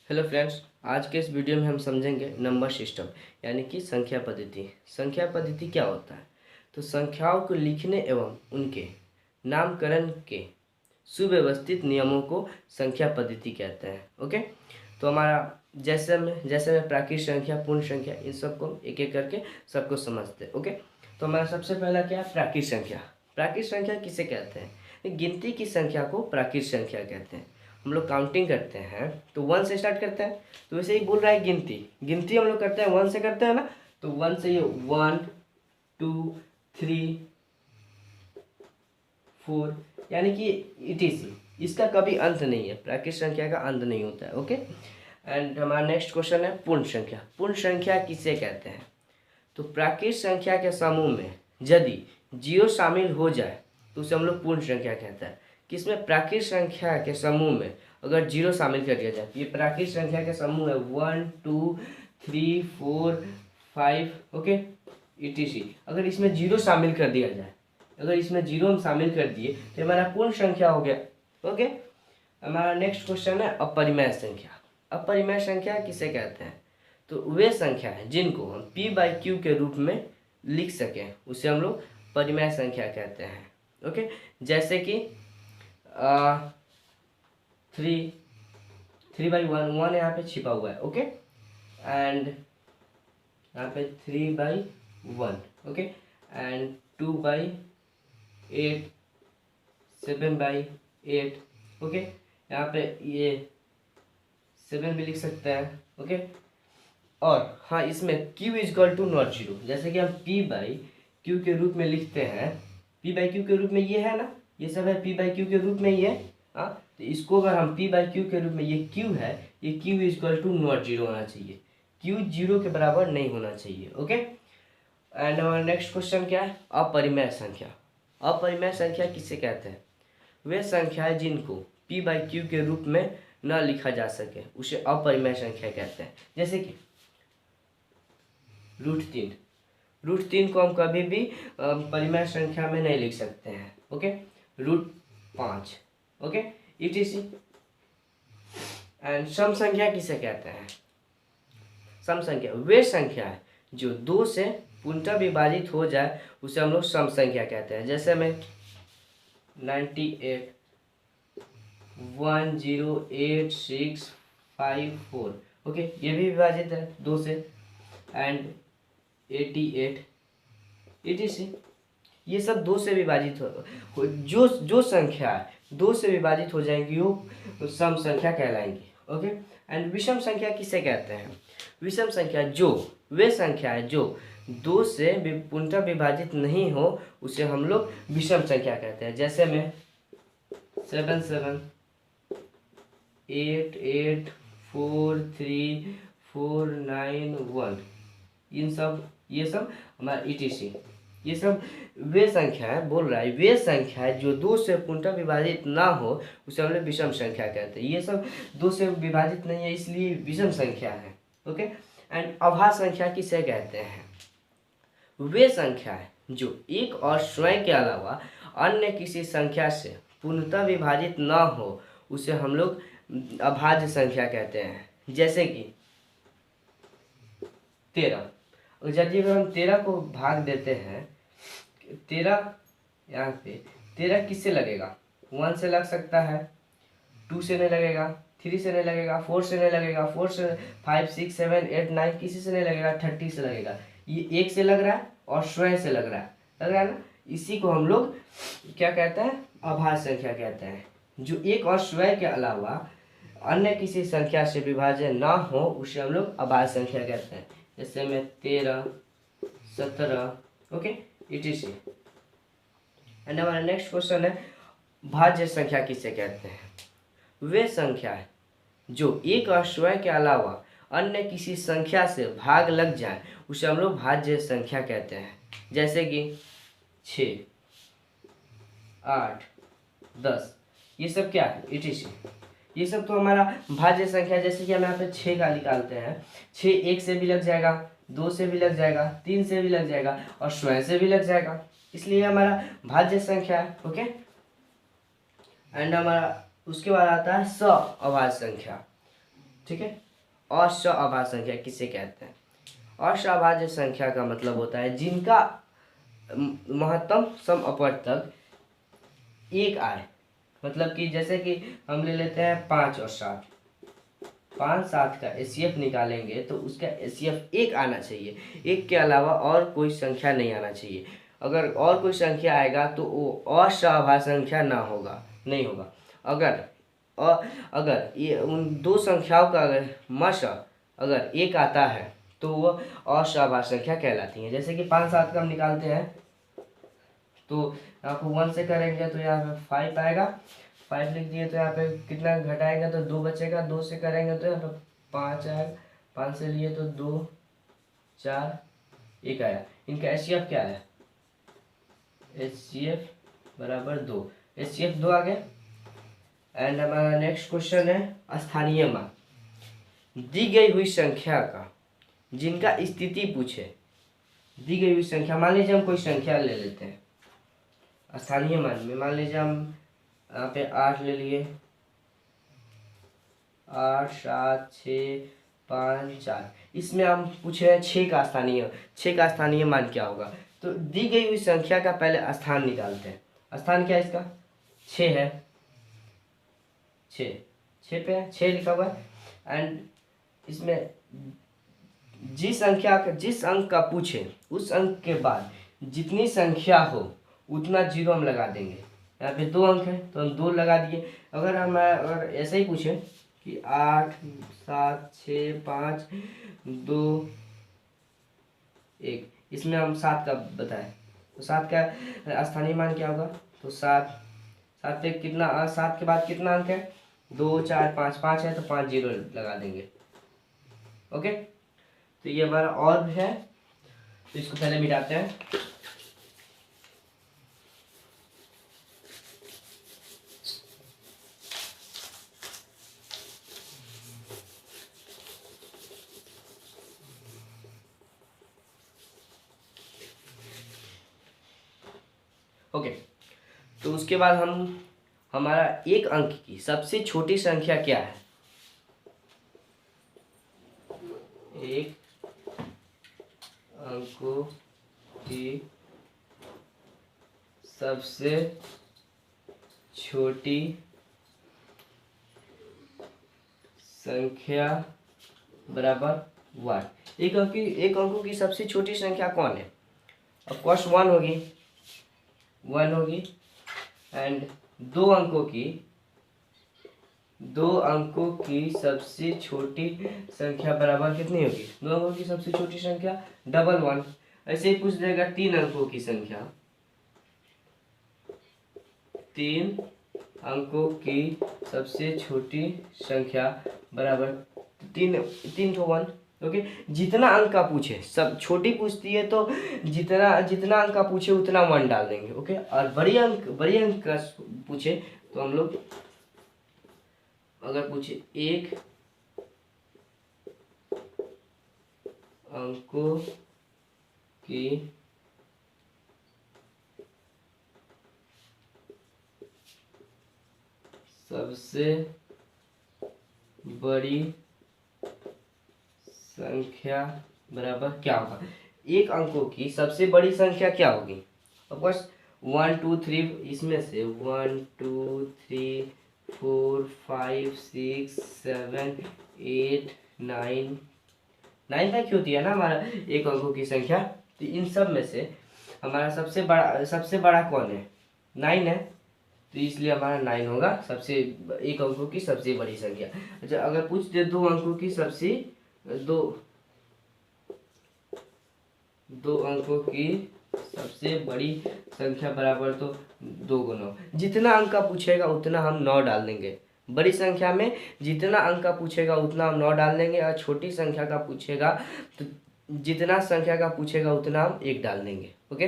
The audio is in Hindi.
हेलो फ्रेंड्स, आज के इस वीडियो में हम समझेंगे नंबर सिस्टम यानी कि संख्या पद्धति। संख्या पद्धति क्या होता है? तो संख्याओं को लिखने एवं उनके नामकरण के सुव्यवस्थित नियमों को संख्या पद्धति कहते हैं। ओके, तो हमारा जैसे में प्राकृत संख्या, पूर्ण संख्या, इन सबको एक एक करके सबको समझते हैं। ओके, तो हमारा सबसे पहला क्या है? प्राकृत संख्या। प्राकृत संख्या किसे कहते हैं? गिनती की संख्या को प्राकृत संख्या कहते हैं। हम लोग काउंटिंग करते हैं तो वन से स्टार्ट करते हैं, तो वैसे ही बोल रहा है गिनती। गिनती हम लोग करते हैं वन से करते हैं ना, तो वन से ये 1 2 3 4 यानी कि इटीसी, इसका कभी अंत नहीं है। प्राकृत संख्या का अंत नहीं होता है। ओके, एंड हमारा नेक्स्ट क्वेश्चन है पूर्ण संख्या। पूर्ण संख्या किसे कहते हैं? तो प्राकृत संख्या के समूह में यदि जीरो शामिल हो जाए तो उसे हम लोग पूर्ण संख्या कहते हैं। किसमें? प्राकृत संख्या के समूह में अगर जीरो शामिल कर दिया जाए, ये प्राकृत संख्या के समूह है 1 2 3 4 5, ओके, ईटीसी। अगर इसमें जीरो शामिल कर दिया जाए, अगर इसमें जीरो हम शामिल कर दिए तो हमारा पूर्ण संख्या हो गया। ओके, हमारा नेक्स्ट क्वेश्चन है अपरिमेय संख्या। अपरिमेय संख्या किसे कहते हैं? तो वे संख्या है जिनको हम p/q के रूप में लिख सकें, उसे हम लोग परिमेय संख्या कहते हैं। ओके, जैसे कि 3/1 यहाँ पे छिपा हुआ है। ओके, एंड यहाँ पे 3/1, ओके, एंड 2/8, 7/8, ओके, यहाँ पे ये 7 भी लिख सकते हैं। ओके, और हाँ, इसमें q is equal to not zero, जैसे कि हम p/q के रूप में लिखते हैं। p/q के रूप में ये है ना, ये सब है p/q के रूप में ये। हाँ, तो इसको अगर हम p/q के रूप में, ये q है, ये q is equal to not zero होना चाहिए। q जीरो के बराबर नहीं होना चाहिए। ओके, एंड हमारा नेक्स्ट क्वेश्चन क्या है? अपरिमेय संख्या। अपरिमेय संख्या किसे कहते हैं? वे संख्याएं जिनको p/q के रूप में न लिखा जा सके, उसे अपरिमेय संख्या कहते हैं। जैसे कि √3। √3 को हम कभी भी परिमेय संख्या में नहीं लिख सकते हैं। Okay, √5, okay, etc. एंड सम संख्या किसे कहते हैं? सम संख्या वे संख्या है जो 2 से पूर्णतः विभाजित हो जाए, उसे हम लोग सम संख्या कहते हैं। जैसे में 98 108,654, ओके, ये भी विभाजित है 2 से, एंड 88 etc। ये सब 2 से विभाजित हो जो संख्या 2 से विभाजित हो जाएंगी वो सम संख्या कहलाएंगी। ओके, एंड विषम संख्या किसे कहते हैं? विषम संख्या वे संख्या है जो 2 से पूर्णतः विभाजित नहीं हो, उसे हम लोग विषम संख्या कहते हैं। जैसे में 7 7 8 8 4 3 4 9 1, ये सब हमारा ईटीसी। ये सब वे संख्या है, बोल रहा है वे संख्या है जो 2 से पूर्णतः विभाजित ना हो, उसे हम लोग विषम संख्या कहते हैं। ये सब 2 से विभाजित नहीं है, इसलिए विषम संख्या है। ओके, एंड अभाज्य संख्या किसे कहते हैं? वे संख्या है जो एक और स्वयं के अलावा अन्य किसी संख्या से पूर्णतः विभाजित ना हो, उसे हम लोग अभाज्य संख्या कहते हैं। जैसे कि 13, यदि अगर हम 13 को भाग देते हैं, 13 यहाँ पे 13 किससे लगेगा? 1 से लग सकता है, 2 से नहीं लगेगा, 3 से नहीं लगेगा, 4 से नहीं लगेगा, 4 से 5 6 7 8 9 किसी से नहीं लगेगा, 30 से लगेगा। ये 1 से लग रहा है और स्वयं से लग रहा है ना। इसी को हम लोग क्या कहते हैं? अभाज्य संख्या कहते हैं। जो एक और स्वयं के अलावा अन्य किसी संख्या से विभाजन ना हो, उसे हम लोग अभाज्य संख्या कहते हैं। जैसे में 13 17, ओके, etc। एंड हमारा नेक्स्ट क्वेश्चन है भाज्य संख्या किसे कहते हैं? वे संख्या है जो एक और स्वयं के अलावा अन्य किसी संख्या से भाग लग जाए, उसे हम लोग भाज्य संख्या कहते हैं। जैसे कि 6 8 10, ये सब क्या है? etc। ये सब तो हमारा भाज्य संख्या। जैसे कि हम यहाँ पे 6 का निकालते हैं, 6 1 से भी लग जाएगा, 2 से भी लग जाएगा, 3 से भी लग जाएगा और स्वयं से भी लग जाएगा, इसलिए हमारा भाज्य संख्या है। ओके, एंड हमारा उसके बाद आता है अभाज्य संख्या। ठीक है। असहभाज्य संख्या किसे कहते हैं? असहभाज्य संख्या का मतलब होता है जिनका महत्तम सम अपवर्तक 1 आए। मतलब कि जैसे कि हम ले लेते हैं 5 और 7, 5 7 का एचसीएफ निकालेंगे तो उसका एचसीएफ 1 आना चाहिए, 1 के अलावा और कोई संख्या नहीं आना चाहिए। अगर और कोई संख्या आएगा तो वो असहभाज्य संख्या नहीं होगा। अगर ये उन दो संख्याओं का अगर मश अगर 1 आता है तो वो असहभाज्य संख्या कहलाती है। जैसे कि 5 7 का हम निकालते हैं तो यहाँ पर 1 से करेंगे तो यहाँ पे 5 आएगा, 5 लिख दिए तो यहाँ पे कितना घटाएंगे तो 2 बचेगा, 2 से करेंगे तो यहाँ पे 5 आएगा, 5 से लिए तो 2 4 1 आया। इनका एचसीएफ क्या है? एचसीएफ बराबर 2, एचसीएफ 2 आ गया। एंड हमारा नेक्स्ट क्वेश्चन है स्थानीय मान। दी गई हुई संख्या का जिनका स्थिति पूछे, दी गई हुई संख्या, मान लीजिए हम कोई संख्या ले लेते हैं स्थानीय मान में, मान लीजिए हम यहाँ पे 8 ले लिए, 8 7 6 5 4, इसमें हम पूछे हैं 6 का स्थानीय मान क्या होगा। तो दी गई हुई संख्या का पहले स्थान निकालते हैं। स्थान क्या है इसका? 6 है, 6 पे है, 6 लिखा हुआ है। एंड इसमें जिस अंक का पूछे उस अंक के बाद जितनी संख्या हो उतना 0 हम लगा देंगे। यहाँ पे 2 अंक है तो हम 2 लगा दिए। अगर ऐसे ही पूछे कि 8 7 6 5 2 1, इसमें हम 7 का बताएं तो 7 का स्थानीय मान क्या होगा? तो 7 पे कितना, 7 के बाद कितना अंक है? 2 4 5, 5 है तो 5 0 लगा देंगे। ओके, तो ये हमारा और है, तो इसको पहले मिटाते हैं। ओके, तो उसके बाद हमारा 1 अंक की सबसे छोटी संख्या क्या है? 1 अंकों की सबसे छोटी संख्या बराबर 1। 1 अंकों की सबसे छोटी संख्या कौन है? ऑफ कोर्स 1 होगी। एंड 2 अंकों की सबसे छोटी संख्या बराबर कितनी होगी? 2 अंकों की सबसे छोटी संख्या 1 ऐसे ही पूछ देगा 3 अंकों की संख्या, 3 अंकों की सबसे छोटी संख्या बराबर 3 को 1। ओके, जितना अंक का पूछे, सब छोटी पूछती है तो जितना अंक का पूछे उतना 1 डाल देंगे। ओके, और बड़ी अंक का पूछे तो हम लोग अगर पूछे 1 अंकों की सबसे बड़ी संख्या बराबर क्या होगा? 1 अंकों की सबसे बड़ी संख्या क्या होगी? ऑफ कोर्स 1 2 3, इसमें से 1 2 3 4 5 6 7 8 9 तक होती है ना हमारा 1 अंकों की संख्या। तो इन सब में से हमारा सबसे बड़ा कौन है? 9 है, तो इसलिए हमारा 9 होगा 1 अंकों की सबसे बड़ी संख्या। अच्छा, अगर पूछ दे 2 अंकों की दो अंकों की सबसे बड़ी संख्या बराबर तो 2 × 9, जितना अंक का पूछेगा उतना हम 9 डाल देंगे। बड़ी संख्या में जितना अंक का पूछेगा उतना हम 9 डाल देंगे, और छोटी संख्या का पूछेगा तो जितना संख्या का पूछेगा उतना हम 1 डाल देंगे। ओके।